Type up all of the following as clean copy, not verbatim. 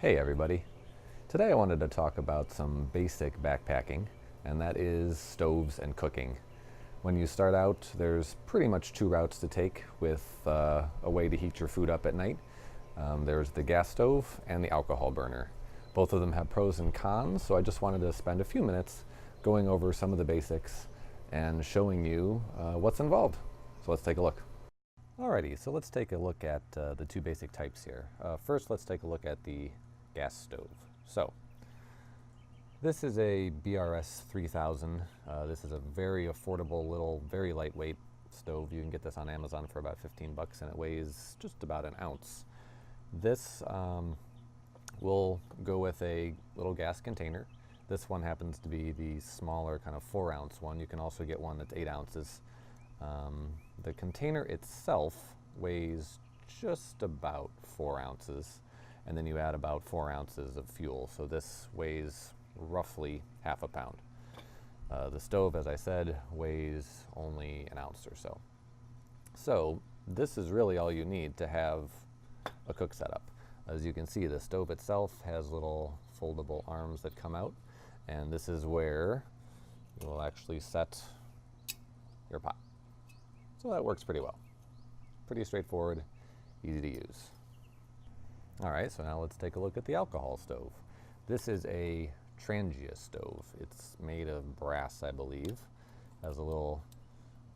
Hey everybody. Today I wanted to talk about some basic backpacking, and that is stoves and cooking. When you start out, there's pretty much two routes to take with a way to heat your food up at night. There's the gas stove and the alcohol burner. Both of them have pros and cons, so I just wanted to spend a few minutes going over some of the basics and showing you what's involved. So let's take a look. Alrighty, so let's take a look at the two basic types here. First, let's take a look at the gas stove. So, this is a BRS 3000. This is a very affordable little, very lightweight stove. You can get this on Amazon for about 15 bucks and it weighs just about an ounce. This will go with a little gas container. This one happens to be the smaller kind of 4-ounce one. You can also get one that's 8 ounces. The container itself weighs just about 4 ounces, and then you add about 4 ounces of fuel. So this weighs roughly half a pound. The stove, as I said, weighs only an ounce or so. So this is really all you need to have a cook setup. As you can see, the stove itself has little foldable arms that come out, and this is where you will actually set your pot. So that works pretty well. Pretty straightforward, easy to use. All right, so now let's take a look at the alcohol stove. This is a Trangia stove. It's made of brass, I believe. Has a little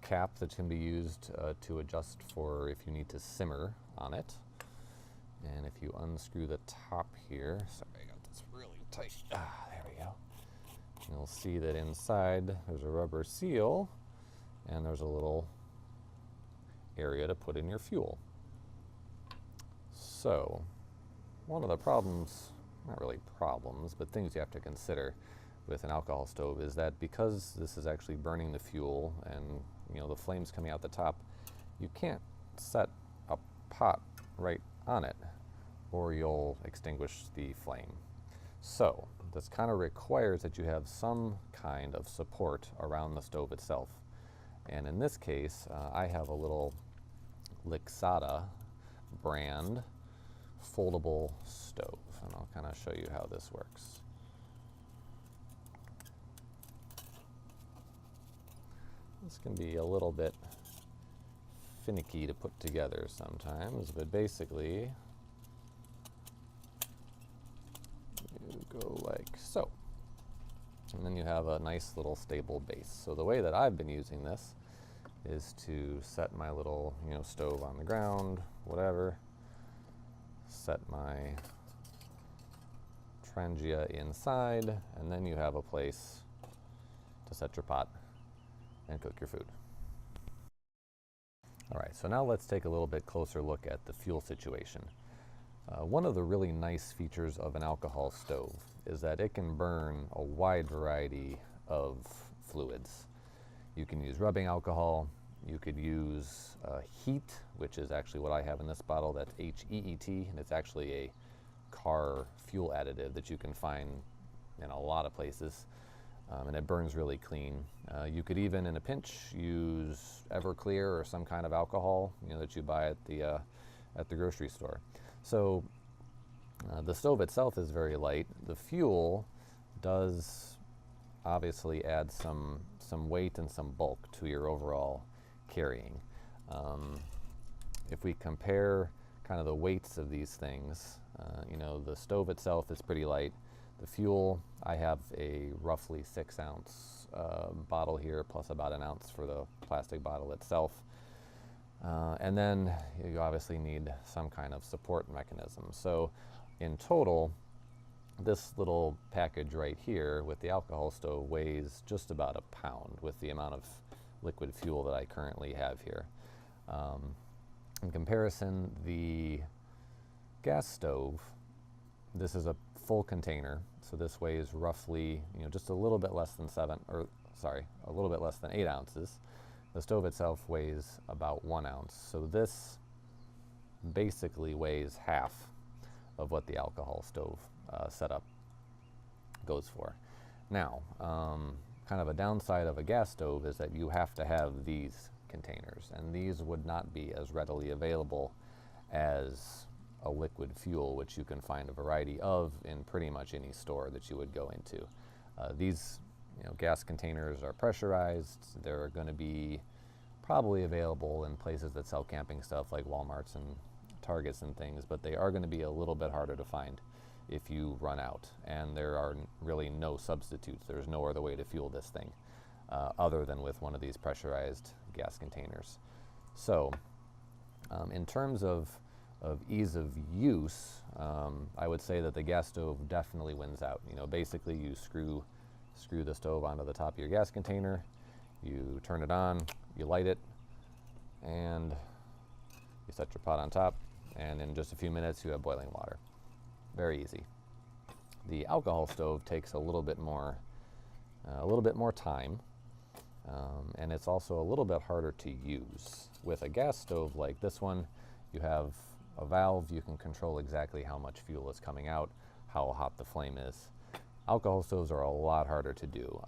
cap that can be used to adjust for if you need to simmer on it. And if you unscrew the top here, sorry, I got this really tight. There we go. You'll see that inside there's a rubber seal and there's a little area to put in your fuel. So, one of the problems, not really problems, but things you have to consider with an alcohol stove is that because this is actually burning the fuel and the flames coming out the top, you can't set a pot right on it or you'll extinguish the flame. So, this kind of requires that you have some kind of support around the stove itself. And in this case, I have a little Lixada brand foldable stove, and I'll kind of show you how this works. This can be a little bit finicky to put together sometimes, but basically you go like so, and then you have a nice little stable base. So the way that I've been using this is to set my little stove on the ground, whatever, set my Trangia inside, and then you have a place to set your pot and cook your food. All right, so now let's take a little bit closer look at the fuel situation. One of the really nice features of an alcohol stove is that it can burn a wide variety of fluids. You can use rubbing alcohol, you could use heat, which is actually what I have in this bottle, that's HEET, and it's actually a car fuel additive that you can find in a lot of places, and it burns really clean. You could even, in a pinch, use Everclear or some kind of alcohol that you buy at the grocery store. So the stove itself is very light. The fuel does obviously add some weight and some bulk to your overall carrying. If we compare kind of the weights of these things, the stove itself is pretty light. The fuel, I have a roughly 6-ounce bottle here, plus about an ounce for the plastic bottle itself. And then you obviously need some kind of support mechanism. So in total, this little package right here with the alcohol stove weighs just about a pound with the amount of liquid fuel that I currently have here. In comparison, the gas stove, this is a full container, so this weighs roughly, just a little bit less than a little bit less than 8 ounces. The stove itself weighs about 1 ounce, so this basically weighs half of what the alcohol stove setup goes for. Now, kind of a downside of a gas stove is that you have to have these containers, and these would not be as readily available as a liquid fuel, which you can find a variety of in pretty much any store that you would go into. These gas containers are pressurized. They're going to be probably available in places that sell camping stuff like Walmarts and Targets and things, but they are going to be a little bit harder to find if you run out. And there are really no substitutes. There's no other way to fuel this thing other than with one of these pressurized gas containers. So in terms of ease of use, I would say that the gas stove definitely wins out. Basically you screw the stove onto the top of your gas container, you turn it on, you light it, and you set your pot on top, and in just a few minutes you have boiling water. Very easy. The alcohol stove takes a little bit more time, and it's also a little bit harder to use. With a gas stove like this one, you have a valve. You can control exactly how much fuel is coming out, how hot the flame is. Alcohol stoves are a lot harder to do.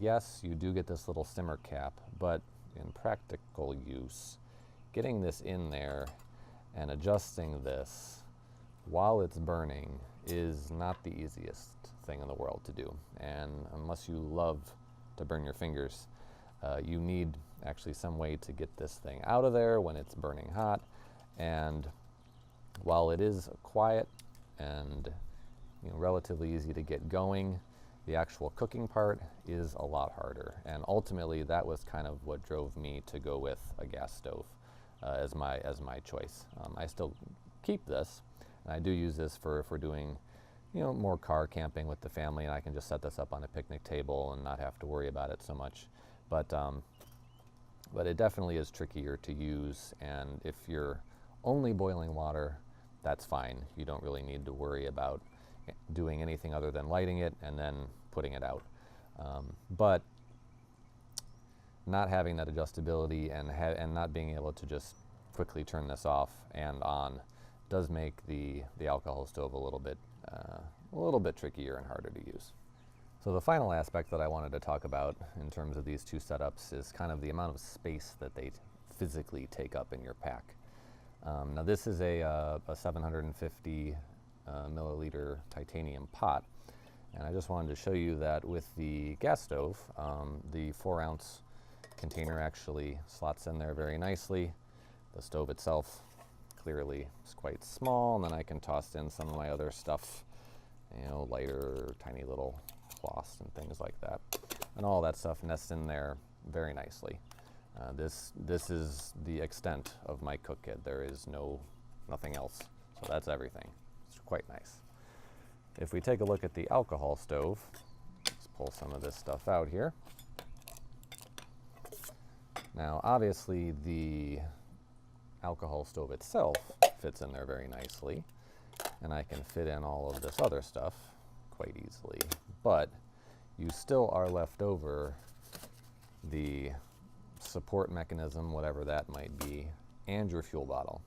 Yes, you do get this little simmer cap, but in practical use, getting this in there and adjusting this while it's burning is not the easiest thing in the world to do. And unless you love to burn your fingers, you need actually some way to get this thing out of there when it's burning hot. And while it is quiet and relatively easy to get going, the actual cooking part is a lot harder. And ultimately, that was kind of what drove me to go with a gas stove as my choice. I still keep this, and I do use this for doing more car camping with the family, and I can just set this up on a picnic table and not have to worry about it so much. But it definitely is trickier to use, and if you're only boiling water, that's fine. You don't really need to worry about doing anything other than lighting it and then putting it out. But not having that adjustability and not being able to just quickly turn this off and on does make the alcohol stove a little bit trickier and harder to use. So the final aspect that I wanted to talk about in terms of these two setups is kind of the amount of space that they physically take up in your pack. Now this is a 750 milliliter titanium pot, and I just wanted to show you that with the gas stove, the 4-ounce container actually slots in there very nicely. The stove itself clearly is quite small, and then I can toss in some of my other stuff, lighter, tiny little cloths and things like that, and all that stuff nests in there very nicely. This is the extent of my cook kit. There is nothing else, so that's everything. It's quite nice. If we take a look at the alcohol stove, let's pull some of this stuff out here. Now, obviously, the alcohol stove itself fits in there very nicely, and I can fit in all of this other stuff quite easily, but you still are left over the support mechanism, whatever that might be, and your fuel bottle.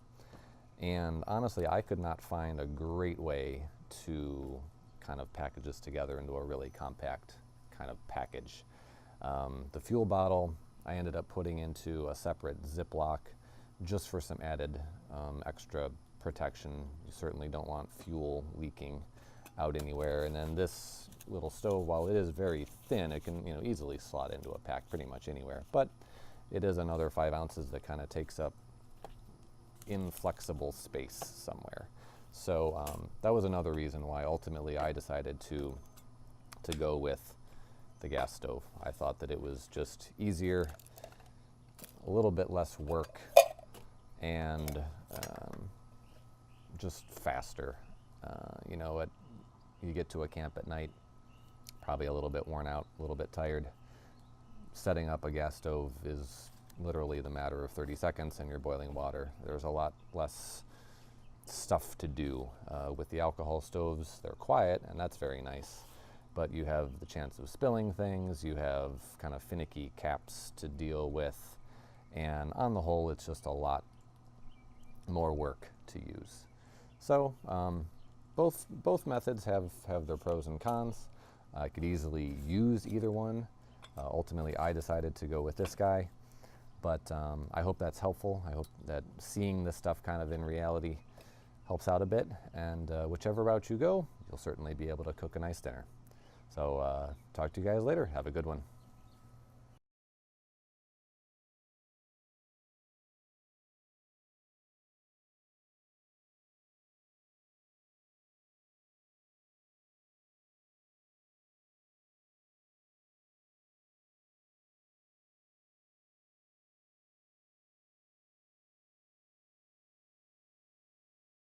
And honestly, I could not find a great way to kind of package this together into a really compact kind of package. The fuel bottle I ended up putting into a separate Ziploc just for some added extra protection. You certainly don't want fuel leaking out anywhere. And then this little stove, while it is very thin, it can easily slot into a pack pretty much anywhere. But it is another 5 ounces that kind of takes up inflexible space somewhere. So that was another reason why ultimately I decided to go with the gas stove. I thought that it was just easier, a little bit less work, and just faster. You get to a camp at night, probably a little bit worn out, a little bit tired. Setting up a gas stove is literally the matter of 30 seconds and you're boiling water. There's a lot less stuff to do. With the alcohol stoves, they're quiet, and that's very nice, but you have the chance of spilling things, you have kind of finicky caps to deal with, and on the whole, it's just a lot more work to use. So both methods have their pros and cons. I could easily use either one. Ultimately, I decided to go with this guy, but I hope that's helpful. I hope that seeing this stuff kind of in reality helps out a bit, and whichever route you go, you'll certainly be able to cook a nice dinner. So talk to you guys later. Have a good one.